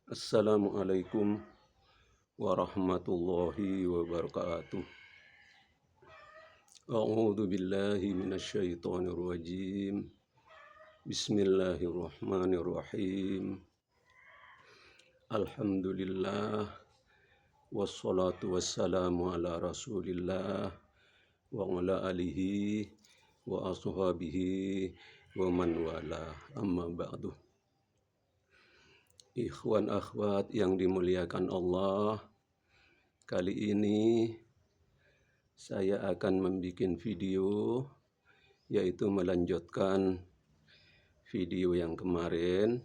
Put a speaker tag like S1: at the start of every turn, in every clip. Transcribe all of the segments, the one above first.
S1: Assalamualaikum warahmatullahi wabarakatuh. A'udzu billahi minasyaitonir rajim. Bismillahirrahmanirrahim. Alhamdulillah wassalatu wassalamu ala Rasulillah wa ala alihi wa ashabihi wa man wala. Amma ba'du. Ikhwan akhwat yang dimuliakan Allah, kali ini saya akan membuat video, yaitu melanjutkan video yang kemarin.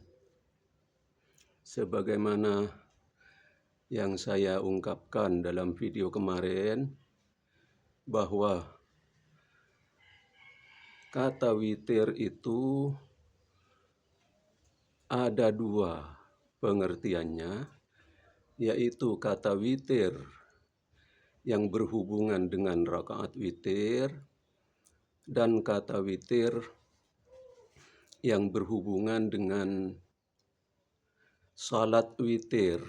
S1: Sebagaimana yang saya ungkapkan dalam video kemarin, bahwa kata witir itu ada dua pengertiannya, yaitu kata witir yang berhubungan dengan rakaat witir dan kata witir yang berhubungan dengan salat witir.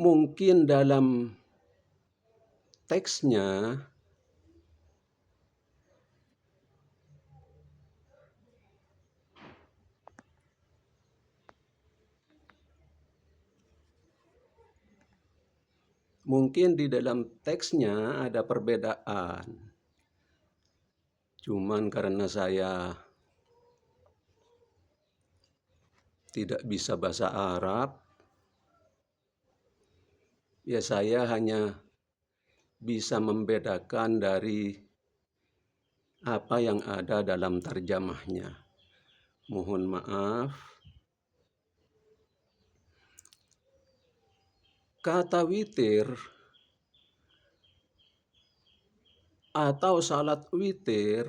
S1: Mungkin dalam teksnya ada perbedaan. Cuman karena saya tidak bisa bahasa Arab, ya saya hanya bisa membedakan dari apa yang ada dalam terjemahnya. Mohon maaf. Kata witir atau salat witir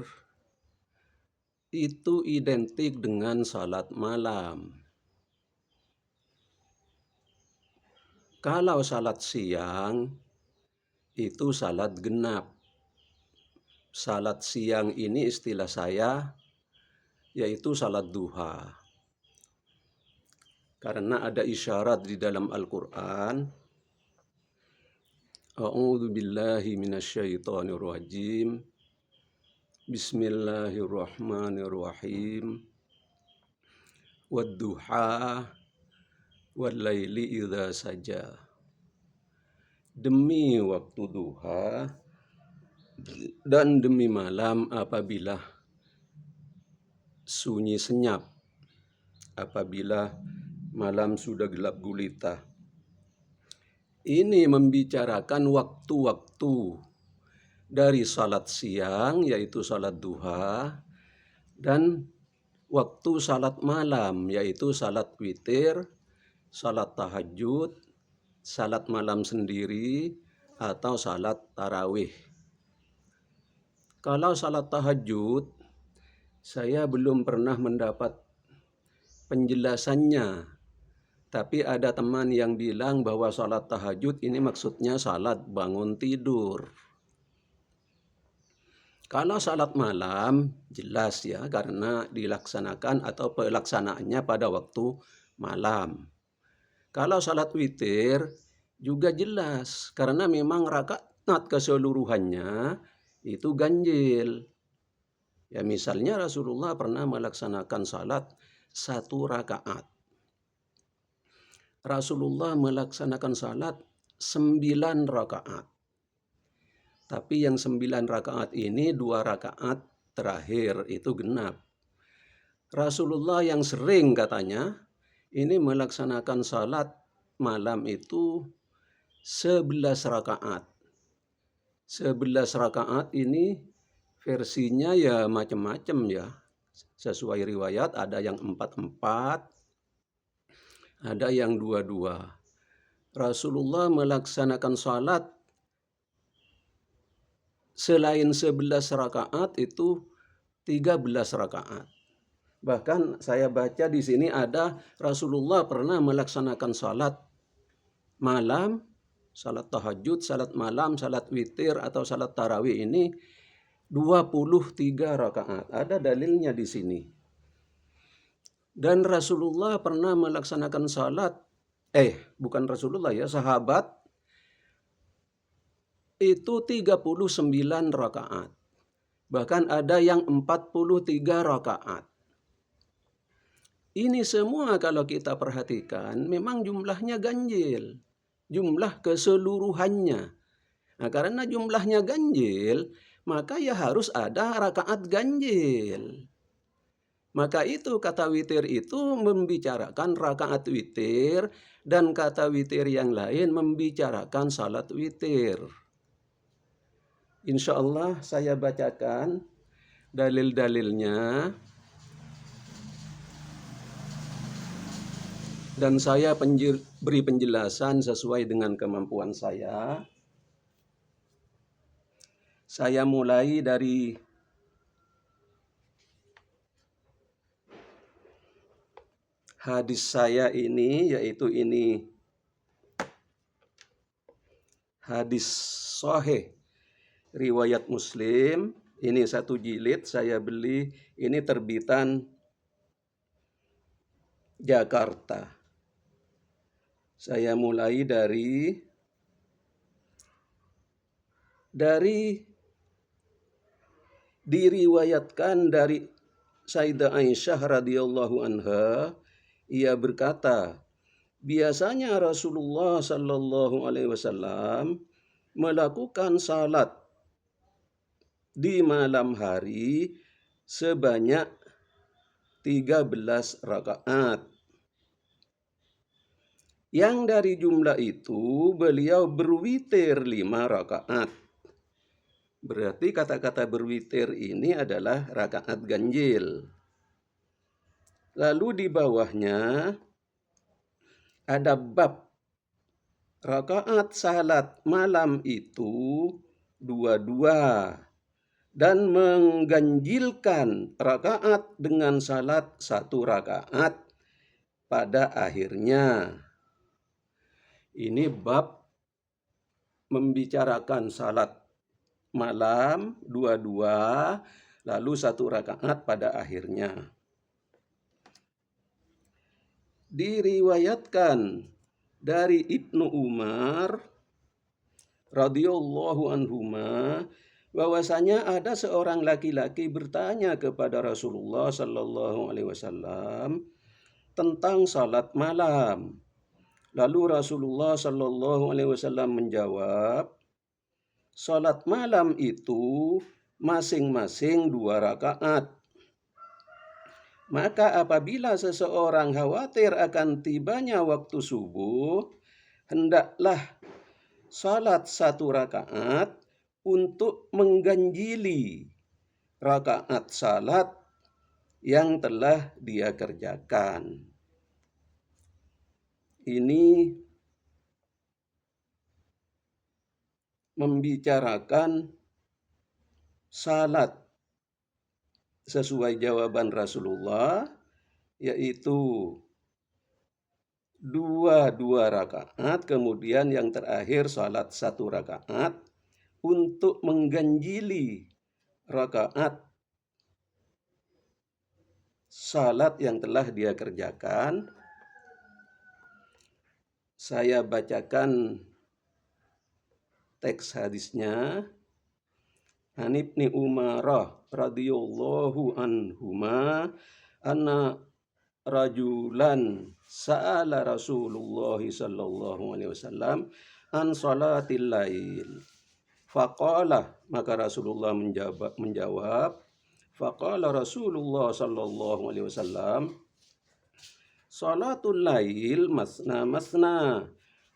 S1: itu identik dengan salat malam. Kalau salat siang itu salat genap. Salat siang ini istilah saya yaitu salat duha. Karena ada isyarat di dalam Al-Quran, A'udzu billahi minasyaitonir rajim. Bismillahirrahmanirrahim. Wadduha wal-laili idza saja. Demi waktu duha dan demi malam apabila sunyi senyap, apabila malam sudah gelap gulita. Ini membicarakan waktu-waktu dari salat siang, yaitu salat duha, dan waktu salat malam, yaitu salat witir, salat tahajud, salat malam sendiri, atau salat tarawih. Kalau salat tahajud, saya belum pernah mendapat penjelasannya. Tapi ada teman yang bilang bahwa salat tahajud ini maksudnya salat bangun tidur. Kalau salat malam jelas ya, karena dilaksanakan atau pelaksanaannya pada waktu malam. Kalau salat witir juga jelas, karena memang rakaat keseluruhannya itu ganjil. Ya misalnya Rasulullah pernah melaksanakan salat 1 rakaat. Rasulullah melaksanakan salat 9 rakaat. Tapi yang 9 rakaat ini 2 rakaat terakhir itu genap. Rasulullah yang sering katanya ini melaksanakan salat malam itu 11 rakaat. 11 rakaat ini versinya ya macam-macam ya. Sesuai riwayat ada yang 4-4, ada yang 2-2. Rasulullah melaksanakan salat selain 11 rakaat itu 13 rakaat. Bahkan saya baca di sini ada Rasulullah pernah melaksanakan salat malam, salat tahajud, salat malam, salat witir atau salat tarawih ini 23 rakaat. Ada dalilnya di sini. Dan Rasulullah pernah melaksanakan salat, bukan Rasulullah ya, sahabat itu 39 rakaat. Bahkan ada yang 43 rakaat. Ini semua kalau kita perhatikan memang jumlahnya ganjil. Jumlah keseluruhannya. Nah, karena jumlahnya ganjil, maka ya harus ada rakaat ganjil. Maka itu kata witir itu membicarakan rakaat witir, dan kata witir yang lain membicarakan salat witir. Insya Allah saya bacakan dalil-dalilnya, dan saya beri penjelasan sesuai dengan kemampuan saya. Saya mulai dari hadis saya ini, yaitu ini hadis sahih riwayat Muslim. Ini 1 jilid saya beli, ini terbitan Jakarta. Saya mulai dari diriwayatkan dari Sayyidah Aisyah radhiyallahu anha, ia berkata, biasanya Rasulullah sallallahu alaihi wasallam melakukan salat di malam hari sebanyak 13 rakaat. Yang dari jumlah itu beliau berwitir 5 rakaat. Berarti kata-kata berwitir ini adalah rakaat ganjil. Lalu di bawahnya ada bab rakaat salat malam itu 22 dan mengganjilkan rakaat dengan salat 1 rakaat pada akhirnya. Ini bab membicarakan salat malam 22 lalu 1 rakaat pada akhirnya. Diriwayatkan dari Ibnu Umar radhiyallahu anhuma bahwasanya ada seorang laki-laki bertanya kepada Rasulullah sallallahu alaihi wasallam tentang salat malam. Lalu Rasulullah sallallahu alaihi wasallam menjawab, salat malam itu masing-masing 2 rakaat. Maka apabila seseorang khawatir akan tibanya waktu subuh, hendaklah salat 1 rakaat untuk mengganjili rakaat salat yang telah dia kerjakan. Ini membicarakan salat sesuai jawaban Rasulullah, yaitu 2 rakaat, kemudian yang terakhir salat 1 rakaat untuk mengganjili rakaat salat yang telah dia kerjakan. Saya bacakan teks hadisnya. An Ibni Umar radhiyallahu anhuma anna rajulan sa'ala Rasulullah sallallahu alaihi wasallam an salatil lail. Faqala, maka Rasulullah menjawab, faqala Rasulullah sallallahu alaihi wasallam, salatul lail masna masna,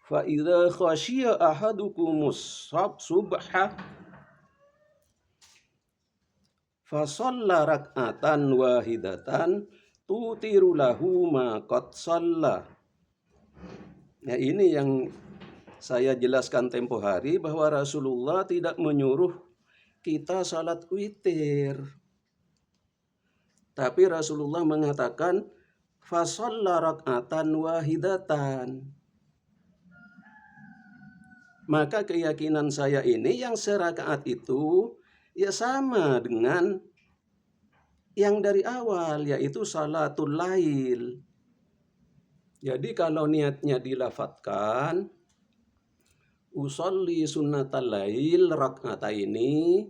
S1: fa idza khashiya ahadukumus subha fa shalla rak'atan wahidatan tutiru lahu ma qad shalla. Nah, ini yang saya jelaskan tempo hari, bahwa Rasulullah tidak menyuruh kita salat witir. Tapi Rasulullah mengatakan fa shalla rak'atan wahidatan. Maka keyakinan saya ini yang serakaat itu ya sama dengan yang dari awal, yaitu salatul lail. Jadi kalau niatnya dilafatkan, usolli sunnatal lail rak'ataini,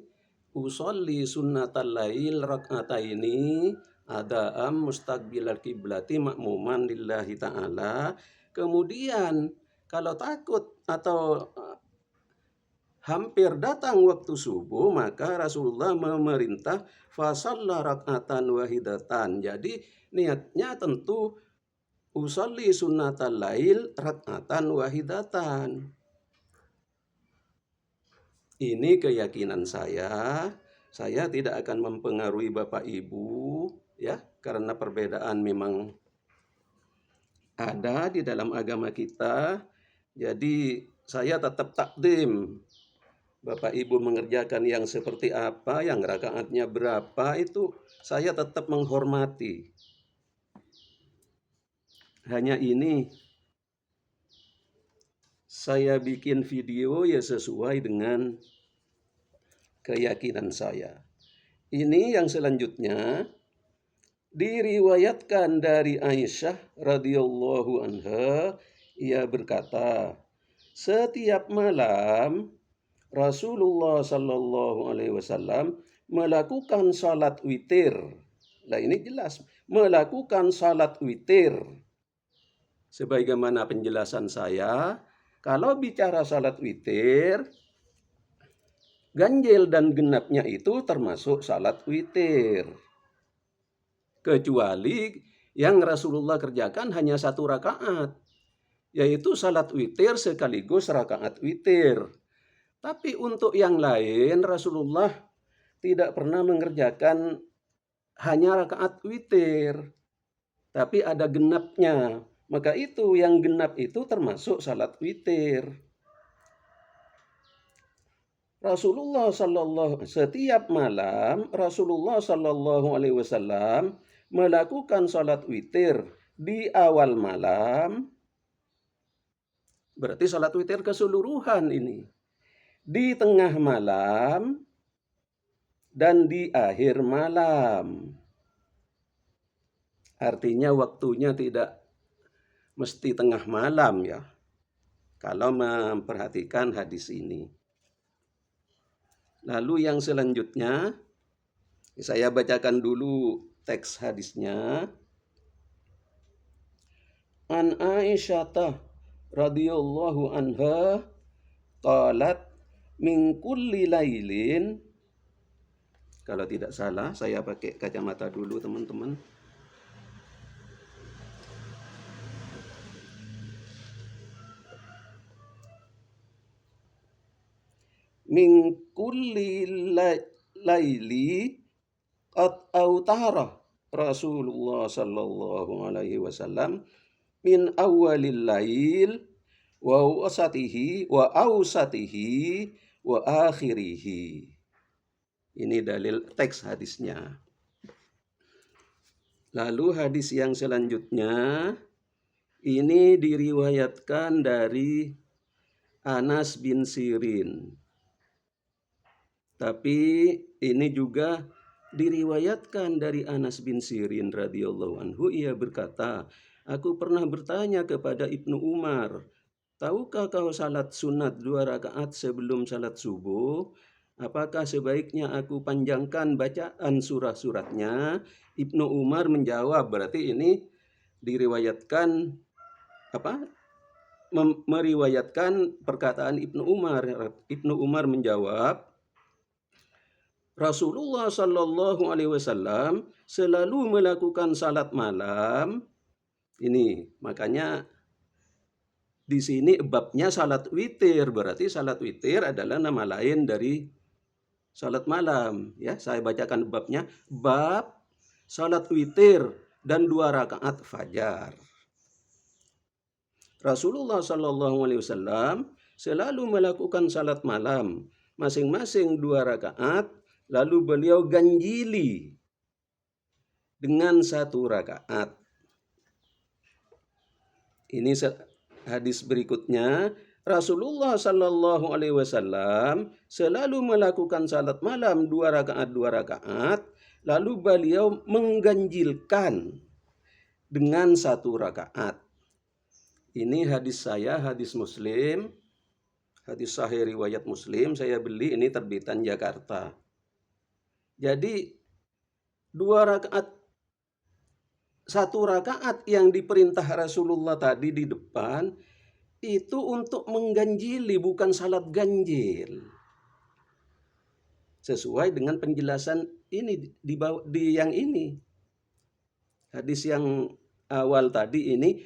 S1: usolli sunnatal lail rak'ataini, ada'am mustaqbilal kiblati makmuman lillahi ta'ala. Kemudian kalau takut atau hampir datang waktu subuh, maka Rasulullah memerintah fasalla rak'atan wahidatan. Jadi niatnya tentu usolli sunnatal lail rak'atan wahidatan. Ini keyakinan saya. Saya tidak akan mempengaruhi Bapak Ibu, ya, karena perbedaan memang ada di dalam agama kita. Jadi saya tetap takdim. Bapak Ibu mengerjakan yang seperti apa, yang rakaatnya berapa, itu saya tetap menghormati. Hanya ini, saya bikin video ya sesuai dengan keyakinan saya. Ini yang selanjutnya diriwayatkan dari Aisyah radhiyallahu anha, ia berkata, setiap malam Rasulullah sallallahu alaihi wasallam melakukan salat witir. Nah, ini jelas, melakukan salat witir. Sebagaimana penjelasan saya, kalau bicara salat witir, ganjil dan genapnya itu termasuk salat witir. Kecuali yang Rasulullah kerjakan hanya 1 rakaat, yaitu salat witir sekaligus rakaat witir. Tapi untuk yang lain Rasulullah tidak pernah mengerjakan hanya rakaat witir, tapi ada genapnya. Maka itu yang genap itu termasuk salat witir. Setiap malam Rasulullah sallallahu alaihi wasallam melakukan salat witir di awal malam. Berarti salat witir keseluruhan ini. Di tengah malam dan di akhir malam. Artinya waktunya tidak mesti tengah malam, ya, kalau memperhatikan hadis ini. Lalu yang selanjutnya, saya bacakan dulu teks hadisnya. An Aisyah radhiyallahu anha qalat min kulli lailin. Kalau tidak salah, saya pakai kacamata dulu teman-teman. Min kulli laili qad autara Rasulullah sallallahu alaihi wasallam min awalil lail wa awsatihi wa akhirihi. Ini dalil teks hadisnya. Lalu hadis yang selanjutnya ini diriwayatkan dari Anas bin Sirin. Tapi ini juga diriwayatkan dari Anas bin Sirin radhiyallahu anhu, ia berkata, aku pernah bertanya kepada Ibnu Umar, tahukah kau salat sunat 2 rakaat sebelum salat subuh? Apakah sebaiknya aku panjangkan bacaan surah-suratnya? Ibnu Umar menjawab, berarti ini diriwayatkan meriwayatkan perkataan Ibnu Umar. Ibnu Umar menjawab, Rasulullah sallallahu alaihi wasallam selalu melakukan salat malam. Ini makanya di sini babnya salat witir, berarti salat witir adalah nama lain dari salat malam, ya. Saya bacakan babnya, bab salat witir dan 2 rakaat fajar. Rasulullah sallallahu alaihi wasallam selalu melakukan salat malam, masing-masing 2 rakaat, lalu beliau ganjili dengan 1 rakaat. Ini hadis berikutnya, Rasulullah Sallallahu Alaihi Wasallam selalu melakukan salat malam 2 rakaat, lalu beliau mengganjilkan dengan 1 rakaat. Ini hadis saya, hadis Muslim, hadis sahih riwayat Muslim. Saya beli ini terbitan Jakarta. Jadi 2 rakaat, 1 rakaat yang diperintah Rasulullah tadi di depan itu untuk mengganjili, bukan salat ganjil. Sesuai dengan penjelasan ini di yang ini. Hadis yang awal tadi ini,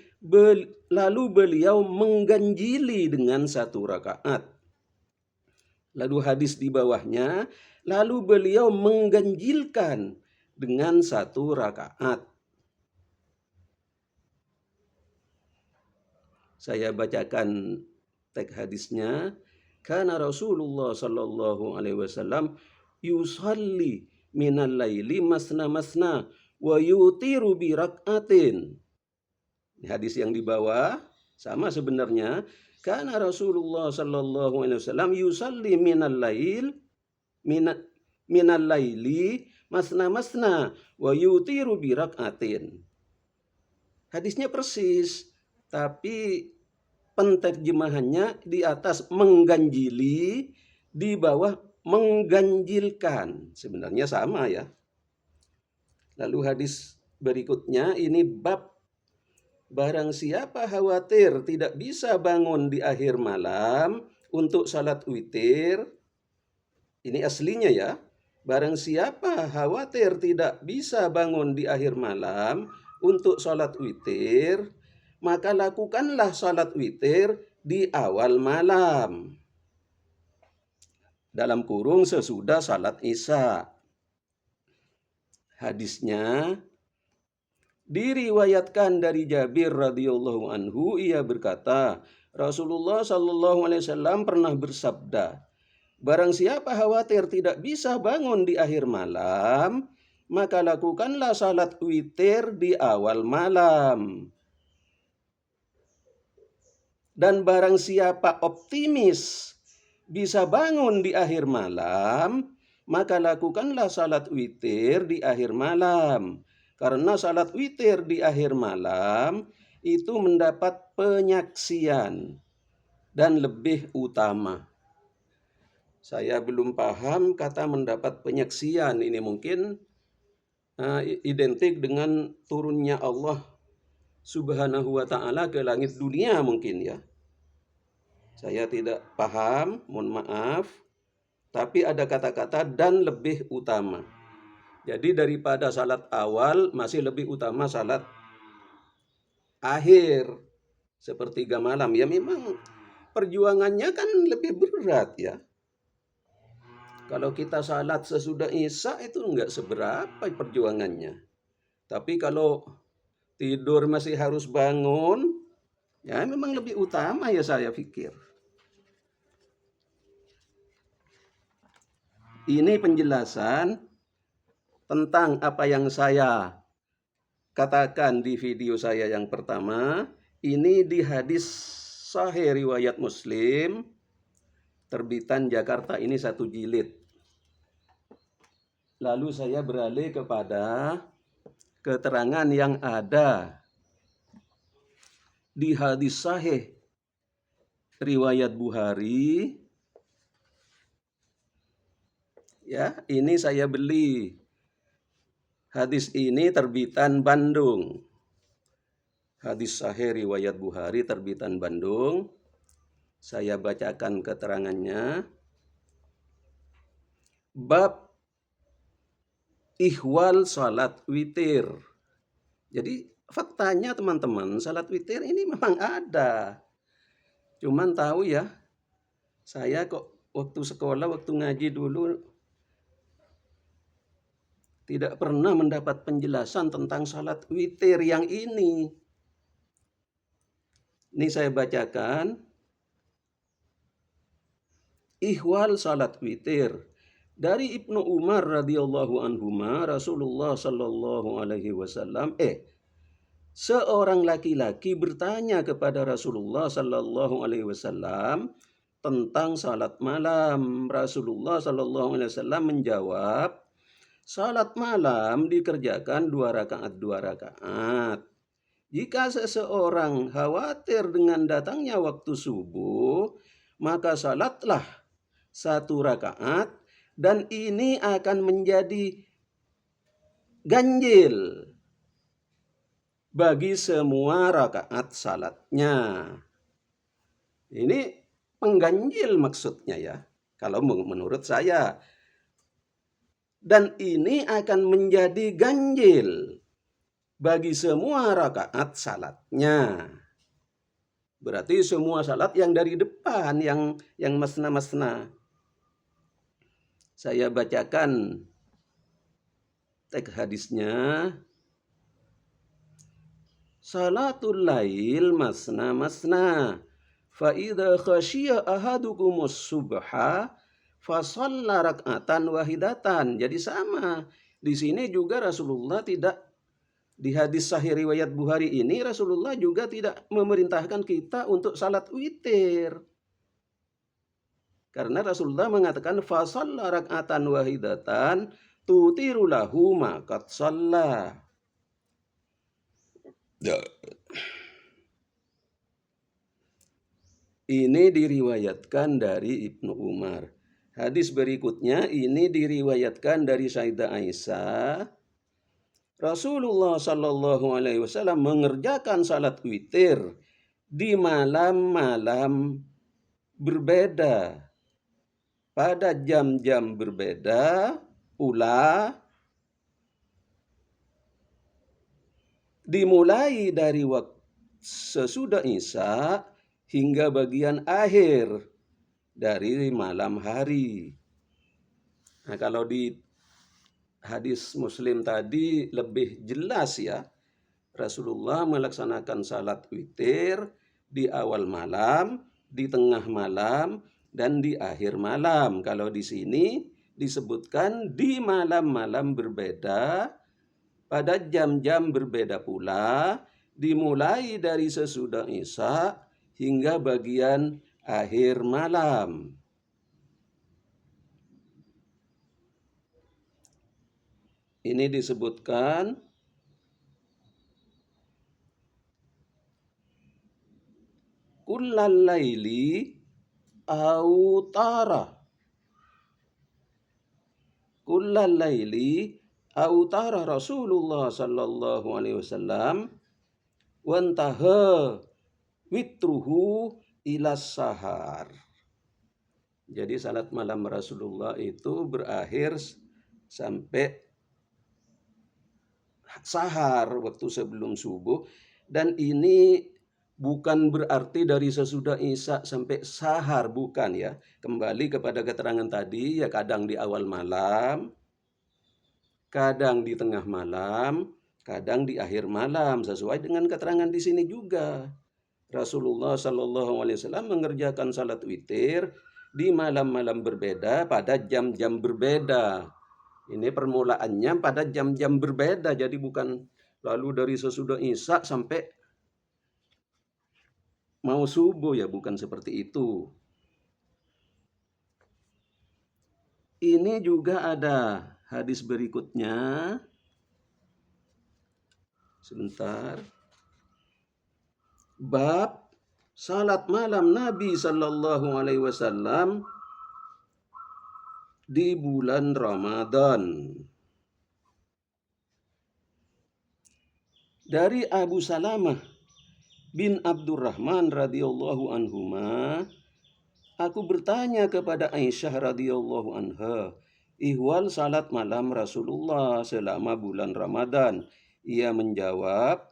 S1: lalu beliau mengganjili dengan 1 rakaat. Lalu hadis di bawahnya, lalu beliau mengganjilkan dengan 1 rakaat. Saya bacakan teks hadisnya. Kana Rasulullah sallallahu alaihi wasallam yusalli minal laili masna masna wa yutiru bi rak'atin. Hadis yang di bawah sama sebenarnya. Kana Rasulullah sallallahu alaihi wasallam yusalli minal laili masna masna wa yutiru bi rak'atin. Hadisnya persis, tapi penterjemahannya di atas mengganjili, di bawah mengganjilkan. Sebenarnya sama ya. Lalu hadis berikutnya ini bab barang siapa khawatir tidak bisa bangun di akhir malam untuk salat witir. Ini aslinya ya. Barang siapa khawatir tidak bisa bangun di akhir malam untuk salat witir, maka lakukanlah salat witir di awal malam. Dalam kurung sesudah salat Isya. Hadisnya diriwayatkan dari Jabir radhiyallahu anhu, ia berkata, Rasulullah sallallahu alaihi wasallam pernah bersabda, barang siapa khawatir tidak bisa bangun di akhir malam, maka lakukanlah salat witir di awal malam. Dan barang siapa optimis bisa bangun di akhir malam, maka lakukanlah salat witir di akhir malam. Karena salat witir di akhir malam itu mendapat penyaksian dan lebih utama. Saya belum paham kata mendapat penyaksian. Ini mungkin identik dengan turunnya Allah Subhanahu wa ta'ala ke langit dunia mungkin ya. Saya tidak paham, mohon maaf. Tapi ada kata-kata dan lebih utama. Jadi daripada salat awal masih lebih utama salat akhir, sepertiga malam. Ya memang perjuangannya kan lebih berat ya. Kalau kita salat sesudah Isya itu enggak seberapa perjuangannya. Tapi kalau tidur masih harus bangun, ya memang lebih utama ya saya pikir. Ini penjelasan tentang apa yang saya katakan di video saya yang pertama. Ini di hadis sahih riwayat Muslim, terbitan Jakarta, ini 1 jilid. Lalu saya beralih kepada keterangan yang ada di hadis sahih riwayat Bukhari. Ya, ini saya beli. Hadis ini terbitan Bandung. Hadis sahih riwayat Bukhari terbitan Bandung. Saya bacakan keterangannya. Bab ihwal salat witir. Jadi faktanya teman-teman, salat witir ini memang ada. Cuman tahu ya, saya kok waktu sekolah, waktu ngaji dulu tidak pernah mendapat penjelasan tentang salat witir yang ini. Ini saya bacakan. Ihwal salat witir. Dari Ibnu Umar radhiyallahu anhuma, Rasulullah sallallahu alaihi wasallam Seorang laki-laki bertanya kepada Rasulullah sallallahu alaihi wasallam tentang salat malam. Rasulullah sallallahu alaihi wasallam menjawab, salat malam dikerjakan 2 rakaat 2 rakaat. Jika seseorang khawatir dengan datangnya waktu subuh, maka salatlah 1 rakaat dan ini akan menjadi ganjil bagi semua rakaat salatnya. Ini pengganjil maksudnya ya, kalau menurut saya. Dan ini akan menjadi ganjil bagi semua rakaat salatnya. Berarti semua salat yang dari depan, yang masna-masna. Saya bacakan teks hadisnya. Salatul lail masna masna. Fa idza khasyiya ahadukumus subha fa shalla rak'atan wahidatan. Jadi sama. Di sini juga Rasulullah tidak, di hadis sahih riwayat Bukhari ini Rasulullah juga tidak memerintahkan kita untuk salat witir. Karena Rasulullah mengatakan fa shalla rak'atan wahidatan tutiru lahu ma qad shalla. Ini diriwayatkan dari Ibnu Umar. Hadis berikutnya ini diriwayatkan dari Sayyidah Aisyah. Rasulullah sallallahu alaihi wasallam mengerjakan salat witir di malam-malam berbeda, pada jam-jam berbeda pula, dimulai dari waktu sesudah Isya hingga bagian akhir dari malam hari. Nah, kalau di hadis Muslim tadi lebih jelas ya, Rasulullah melaksanakan salat witir di awal malam, di tengah malam, dan di akhir malam. Kalau di sini disebutkan di malam-malam berbeda, pada jam-jam berbeda pula, dimulai dari sesudah Isya hingga bagian akhir malam. Ini disebutkan kullal laili autara. Kullal laili autara Rasulullah sallallahu alaihi wasallam wantaha witruhu ilas sahar. Jadi salat malam Rasulullah itu berakhir sampai sahar, waktu sebelum subuh. Dan ini bukan berarti dari sesudah Isya sampai sahar, bukan ya. Kembali kepada keterangan tadi ya, kadang di awal malam, kadang di tengah malam, kadang di akhir malam, sesuai dengan keterangan di sini juga. Rasulullah Shallallahu Alaihi Wasallam mengerjakan salat witir di malam-malam berbeda pada jam-jam berbeda. Ini permulaannya pada jam-jam berbeda, jadi bukan lalu dari sesudah Isya sampai mau subuh ya, bukan seperti itu. Ini juga ada hadis berikutnya. Sebentar. Bab salat malam Nabi Sallallahu Alaihi Wasallam di bulan Ramadan. Dari Abu Salamah bin Abdurrahman radhiyallahu anhuma, aku bertanya kepada Aisyah radhiyallahu anha, ihwal salat malam Rasulullah selama bulan Ramadan. Ia menjawab,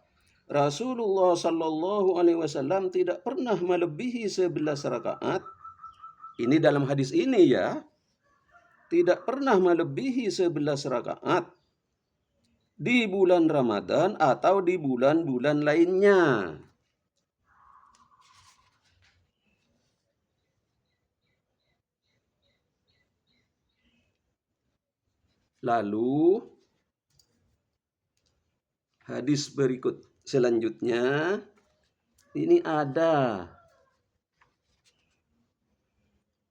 S1: Rasulullah sallallahu alaihi wasallam tidak pernah melebihi 11 rakaat. Ini dalam hadis ini ya. Tidak pernah melebihi 11 rakaat di bulan Ramadan atau di bulan-bulan lainnya. Lalu hadis berikut Selanjutnya ini ada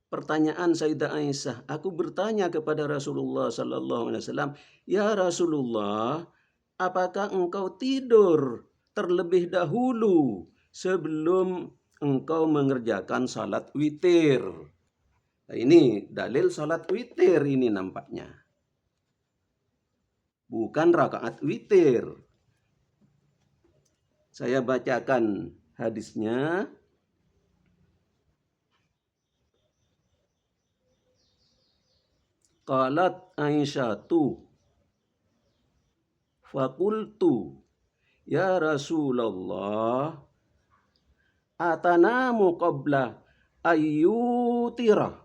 S1: pertanyaan Sayyidah Aisyah. Aku bertanya kepada Rasulullah sallallahu alaihi wasallam, "Ya Rasulullah, apakah engkau tidur terlebih dahulu sebelum engkau mengerjakan salat witir?" Nah, ini dalil salat witir ini nampaknya. Bukan rakaat witir. Saya bacakan hadisnya. Qalat Aisyatu faqultu ya Rasulullah atanamu qabla ayyutira.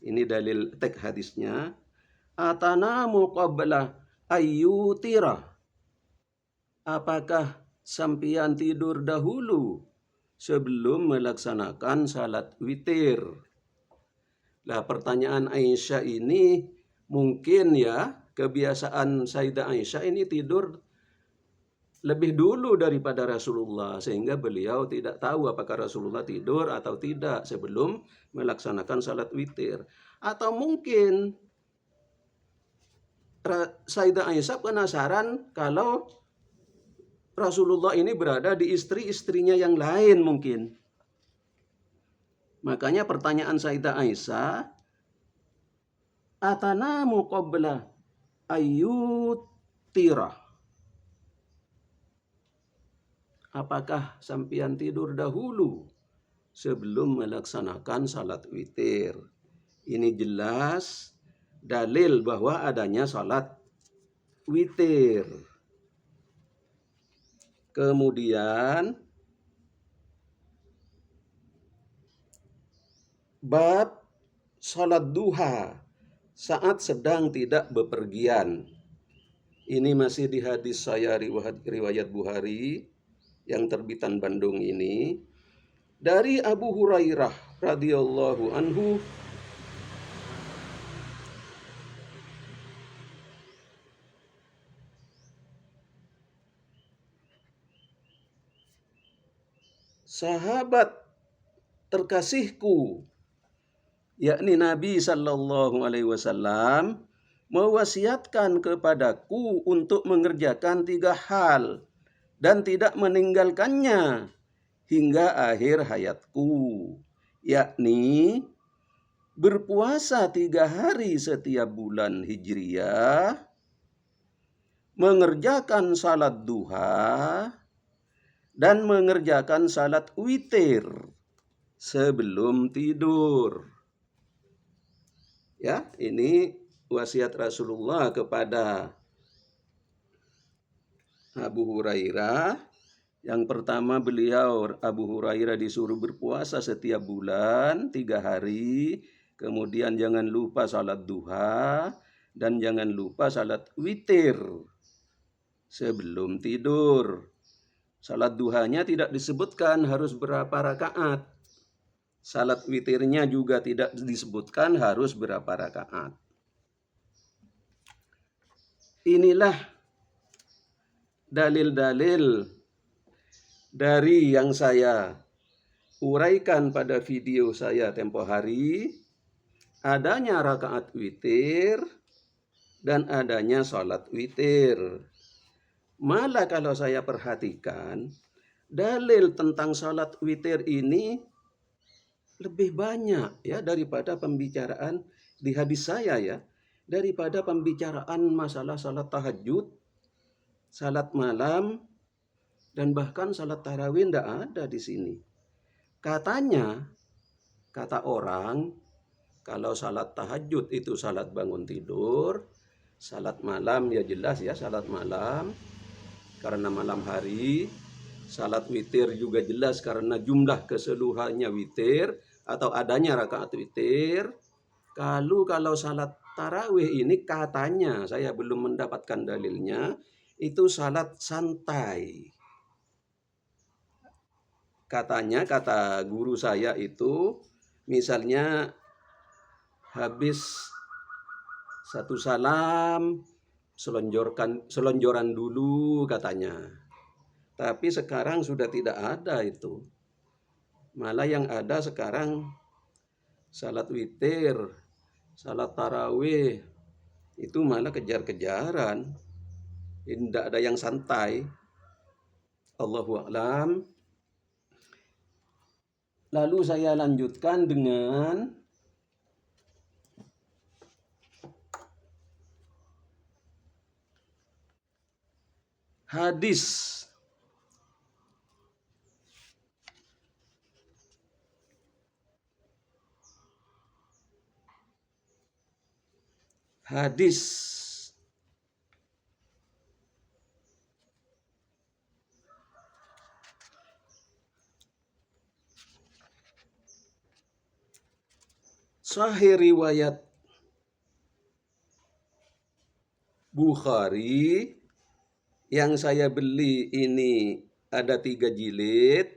S1: Ini dalil teks hadisnya. Atanamu qabla ayyutira. Apakah sampian tidur dahulu sebelum melaksanakan salat witir? Nah, pertanyaan Aisyah ini mungkin ya kebiasaan Sayyidah Aisyah ini tidur lebih dulu daripada Rasulullah, sehingga beliau tidak tahu apakah Rasulullah tidur atau tidak sebelum melaksanakan salat witir. Atau mungkin Sayyidah Aisyah penasaran kalau Rasulullah ini berada di istri-istrinya yang lain mungkin. Makanya pertanyaan Sayyidah Aisyah, atanamu qabla ayyutira. Apakah sampian tidur dahulu sebelum melaksanakan salat witir? Ini jelas dalil bahwa adanya salat witir. Kemudian bab salat duha saat sedang tidak bepergian. Ini masih di hadis saya riwayat Bukhari yang terbitan Bandung ini. Dari Abu Hurairah radhiyallahu anhu, sahabat terkasihku yakni Nabi sallallahu alaihi wasallam mewasiatkan kepadaku untuk mengerjakan 3 hal dan tidak meninggalkannya hingga akhir hayatku, yakni berpuasa 3 hari setiap bulan Hijriah, mengerjakan salat duha, dan mengerjakan salat witir sebelum tidur. Ya, ini wasiat Rasulullah kepada Abu Hurairah. Yang pertama Abu Hurairah disuruh berpuasa setiap bulan 3 hari. Kemudian jangan lupa salat duha dan jangan lupa salat witir sebelum tidur. Salat duhanya tidak disebutkan harus berapa rakaat. Salat witirnya juga tidak disebutkan harus berapa rakaat. Inilah dalil-dalil dari yang saya uraikan pada video saya tempo hari, adanya rakaat witir dan adanya salat witir. Malah kalau saya perhatikan, dalil tentang salat witir ini lebih banyak ya daripada pembicaraan di hadis saya ya, daripada pembicaraan masalah salat tahajud, salat malam, dan bahkan salat tarawih tidak ada di sini. Katanya, kata orang, kalau salat tahajud itu salat bangun tidur, salat malam ya jelas ya salat malam karena malam hari, salat witir juga jelas karena jumlah keseluruhannya witir atau adanya rakaat witir. Kalau salat tarawih ini katanya, saya belum mendapatkan dalilnya, itu salat santai. Katanya, kata guru saya itu, misalnya habis satu salam, selonjoran dulu katanya. Tapi sekarang sudah tidak ada itu. Malah yang ada sekarang salat witir, salat tarawih, itu malah kejar-kejaran. Tidak ada yang santai. Allahu a'lam. Lalu saya lanjutkan dengan hadis. Hadis sahih riwayat Bukhari yang saya beli ini ada 3 jilid.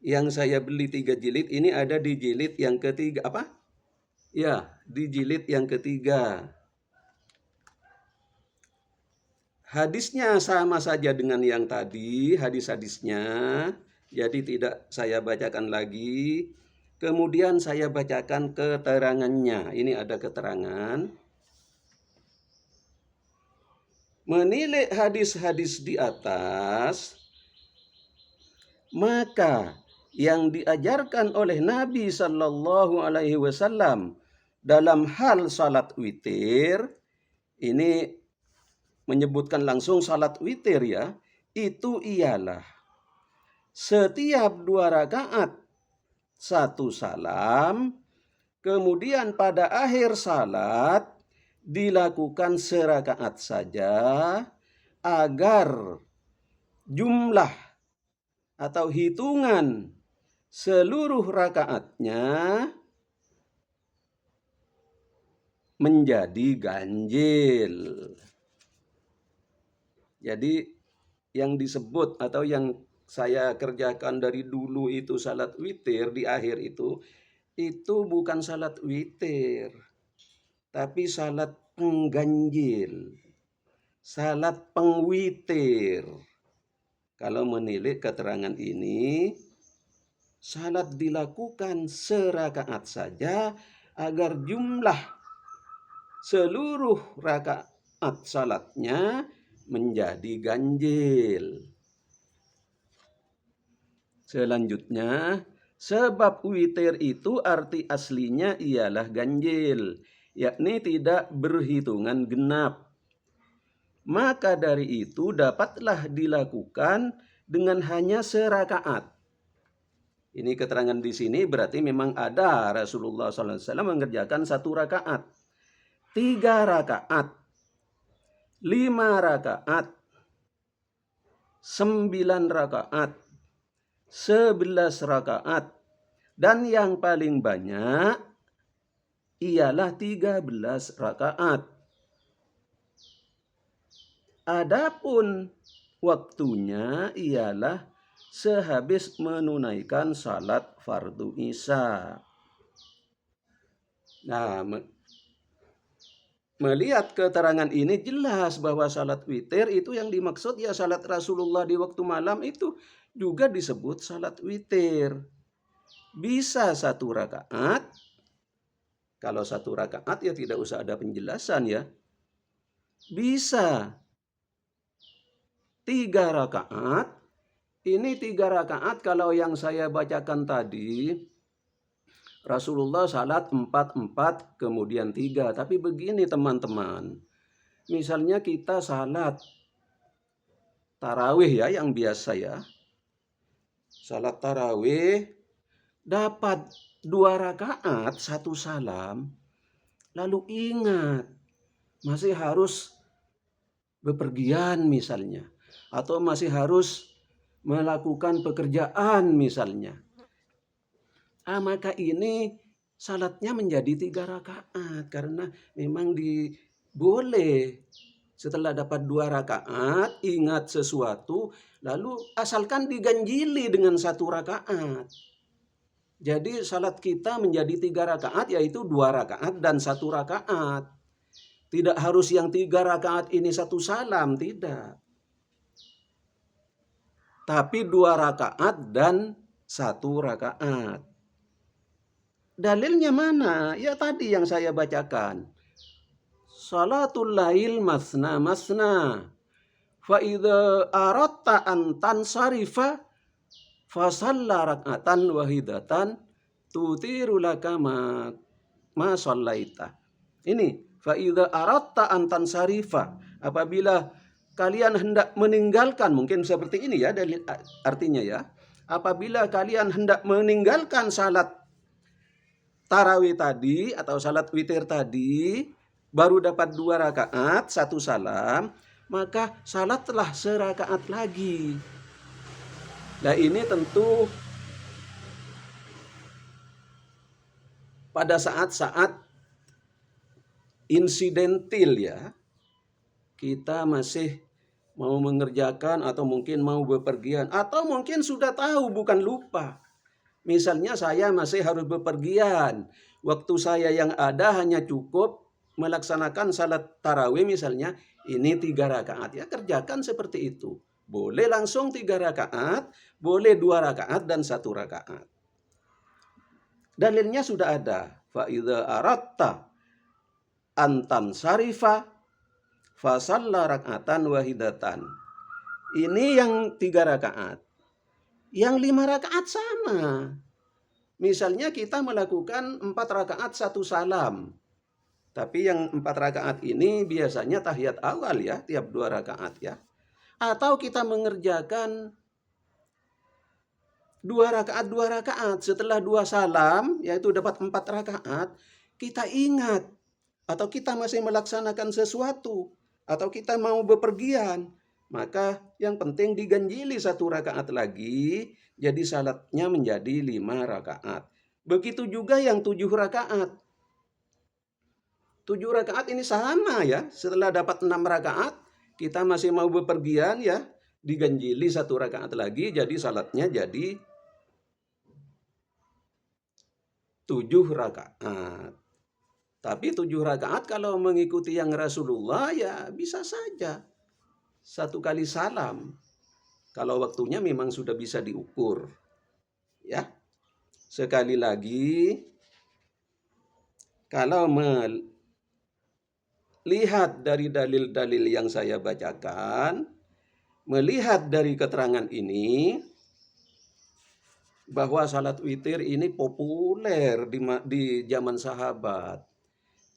S1: Yang saya beli 3 jilid ini ada di jilid yang ketiga. Apa? Ya, di jilid yang ketiga. Hadisnya sama saja dengan yang tadi, hadis-hadisnya. Jadi tidak saya bacakan lagi. Kemudian saya bacakan keterangannya. Ini ada keterangan. Menilai hadis-hadis di atas, maka yang diajarkan oleh Nabi Sallallahu Alaihi Wasallam dalam hal salat witir, ini menyebutkan langsung salat witir ya, itu ialah setiap 2 rakaat 1 salam, kemudian pada akhir salat dilakukan serakaat saja agar jumlah atau hitungan seluruh rakaatnya menjadi ganjil. Jadi yang disebut atau yang saya kerjakan dari dulu itu salat witir di akhir itu bukan salat witir, tapi salat pengganjil, salat pengwitir. Kalau menilik keterangan ini, salat dilakukan serakaat saja agar jumlah seluruh rakaat salatnya menjadi ganjil. Selanjutnya, sebab witir itu arti aslinya ialah ganjil, yakni tidak berhitungan genap. Maka dari itu dapatlah dilakukan dengan hanya serakaat. Ini keterangan di sini berarti memang ada Rasulullah SAW mengerjakan 1 rakaat, 3 rakaat, 5 rakaat, 9 rakaat, 11 rakaat, dan yang paling banyak ialah 13 rakaat. Adapun waktunya ialah sehabis menunaikan salat fardu isya. Nah, melihat keterangan ini jelas bahwa salat witir itu yang dimaksud ya salat Rasulullah di waktu malam itu juga disebut salat witir. Bisa 1 rakaat. Kalau 1 rakaat ya tidak usah ada penjelasan ya. Bisa 3 rakaat. Ini 3 rakaat kalau yang saya bacakan tadi Rasulullah salat 4 kemudian 3. Tapi begini teman-teman, misalnya kita salat tarawih ya yang biasa ya. Salat tarawih dapat 2 rakaat 1 salam, lalu ingat masih harus bepergian misalnya, atau masih harus melakukan pekerjaan misalnya. Maka ini salatnya menjadi 3 rakaat karena memang boleh setelah dapat 2 rakaat ingat sesuatu lalu asalkan diganjili dengan 1 rakaat. Jadi salat kita menjadi 3 rakaat yaitu 2 rakaat dan 1 rakaat. Tidak harus yang 3 rakaat ini 1 salam, tidak. tapi 2 rakaat dan 1 rakaat. Dalilnya mana? Ya tadi yang saya bacakan. Salatul lail masna masna. Fa idza aratta an tansarifa fa shalla rak'atan wahidatan tutiru laka ma shallaita. Ini fa idza aratta an tansarifa, apabila kalian hendak meninggalkan, mungkin seperti ini ya dalil artinya ya. Apabila kalian hendak meninggalkan salat tarawih tadi atau salat witir tadi, baru dapat 2 rakaat, 1 salam, maka salatlah serakaat lagi. Nah ini tentu pada saat-saat insidentil ya, kita masih mau mengerjakan atau mungkin mau bepergian, atau mungkin sudah tahu bukan lupa. Misalnya saya masih harus bepergian, waktu saya yang ada hanya cukup melaksanakan salat tarawih misalnya, ini 3 rakaat ya, kerjakan seperti itu. Boleh langsung 3 rakaat, boleh 2 rakaat dan 1 rakaat. Dalilnya sudah ada. Fa idza aratta antan sarifa fa shalla rak'atan wahidatan. Ini yang 3 rakaat. Yang 5 rakaat sama. Misalnya kita melakukan 4 rakaat 1 salam. Tapi yang 4 rakaat ini biasanya tahiyat awal ya, tiap 2 rakaat ya. Atau kita mengerjakan 2 rakaat, setelah 2 salam, yaitu dapat 4 rakaat, kita ingat, atau kita masih melaksanakan sesuatu, atau kita mau bepergian, maka yang penting diganjili 1 rakaat lagi, jadi salatnya menjadi 5 rakaat. Begitu juga yang 7 rakaat. 7 rakaat ini sama ya, setelah dapat 6 rakaat, kita masih mau bepergian ya, diganjili 1 rakaat lagi, jadi salatnya jadi 7 rakaat. Tapi 7 rakaat kalau mengikuti yang Rasulullah ya bisa saja 1 kali salam. Kalau waktunya memang sudah bisa diukur. Ya. Sekali lagi, kalau melihat dari dalil-dalil yang saya bacakan, melihat dari keterangan ini, bahwa salat witir ini populer di zaman sahabat.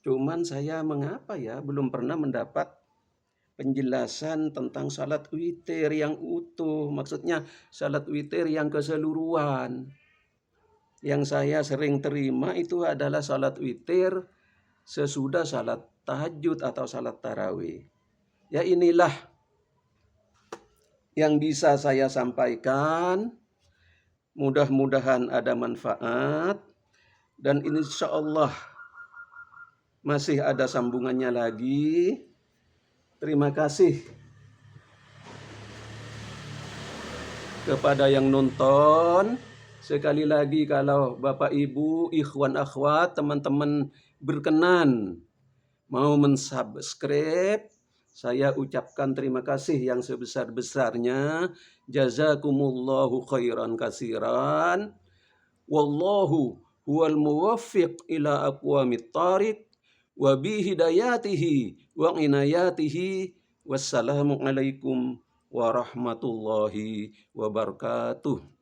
S1: Cuman saya mengapa ya belum pernah mendapat penjelasan tentang salat witir yang utuh. Maksudnya salat witir yang keseluruhan. Yang saya sering terima itu adalah salat witir sesudah salat tahajud atau salat tarawih. Ya inilah yang bisa saya sampaikan. Mudah-mudahan ada manfaat, dan insya Allah masih ada sambungannya lagi. Terima kasih kepada yang nonton. Sekali lagi, kalau Bapak Ibu, ikhwan akhwat, teman-teman berkenan mau mensubscribe, saya ucapkan terima kasih yang sebesar-besarnya. Jazakumullahu khairan kasiran. Wallahu huwal muwaffiq ila aqwamit thariq wa bi hidayatihi wa inayatihi. Wassalamu alaikum warahmatullahi wabarakatuh.